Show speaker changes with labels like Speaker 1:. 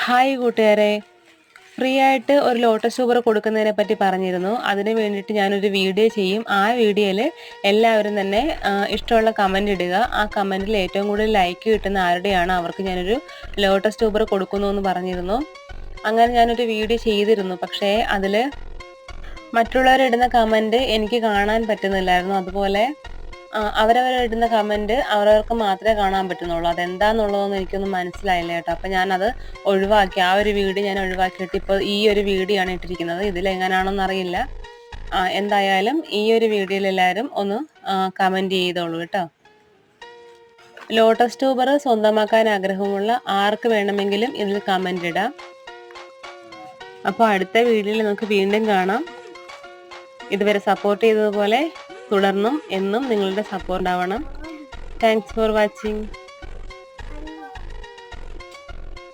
Speaker 1: Hi കൂട്ടുകാരെ, free ആയിട്ട് ഒരു ലോട്ടസ് ട്യൂബർ കൊടുക്കുന്നതിനെ പറ്റി പറഞ്ഞിരുന്നു. അതിന് വേണ്ടിയിട്ട് ഞാനൊരു വീഡിയോ ചെയ്യും. ആ വീഡിയോയിൽ എല്ലാവരും തന്നെ ഇഷ്ടമുള്ള കമൻ്റ് ഇടുക. ആ കമൻറ്റിൽ ഏറ്റവും കൂടുതൽ ലൈക്ക് കിട്ടുന്ന ആരുടെയാണ് അവർക്ക് ഞാനൊരു ലോട്ടസ് ട്യൂബർ കൊടുക്കുന്നു എന്ന് പറഞ്ഞിരുന്നു. അങ്ങനെ ഞാനൊരു വീഡിയോ ചെയ്തിരുന്നു. പക്ഷേ അതിൽ മറ്റുള്ളവരിടുന്ന കമൻറ്റ് എനിക്ക് കാണാൻ പറ്റുന്നില്ലായിരുന്നു. അതുപോലെ അവരവരിടുന്ന കമൻറ്റ് അവരവർക്ക് മാത്രമേ കാണാൻ പറ്റുന്നുള്ളൂ. അതെന്താണെന്നുള്ളതൊന്നും എനിക്കൊന്നും മനസ്സിലായില്ല കേട്ടോ. അപ്പം ഞാനത് ഒഴിവാക്കി. ആ ഒരു വീഡിയോ ഞാൻ ഒഴിവാക്കിയിട്ട് ഇപ്പോൾ ഈ ഒരു വീഡിയോ ആണ് ഇട്ടിരിക്കുന്നത്. ഇതിലെങ്ങനെയാണെന്ന് അറിയില്ല. എന്തായാലും ഈ ഒരു വീഡിയോയിൽ എല്ലാവരും ഒന്ന് കമൻറ്റ് ചെയ്തോളൂ കേട്ടോ. ലോട്ടസ് ട്യൂബർ സ്വന്തമാക്കാൻ ആഗ്രഹമുള്ള ആർക്ക് വേണമെങ്കിലും ഇതിൽ കമൻറ്റ് ഇടാം. അപ്പോൾ അടുത്ത വീഡിയോയിൽ നമുക്ക് വീണ്ടും കാണാം. ഇതുവരെ സപ്പോർട്ട് ചെയ്തതുപോലെ തുടർന്നും എന്നും നിങ്ങളുടെ സപ്പോർട്ട് ആവണം. Thanks for watching.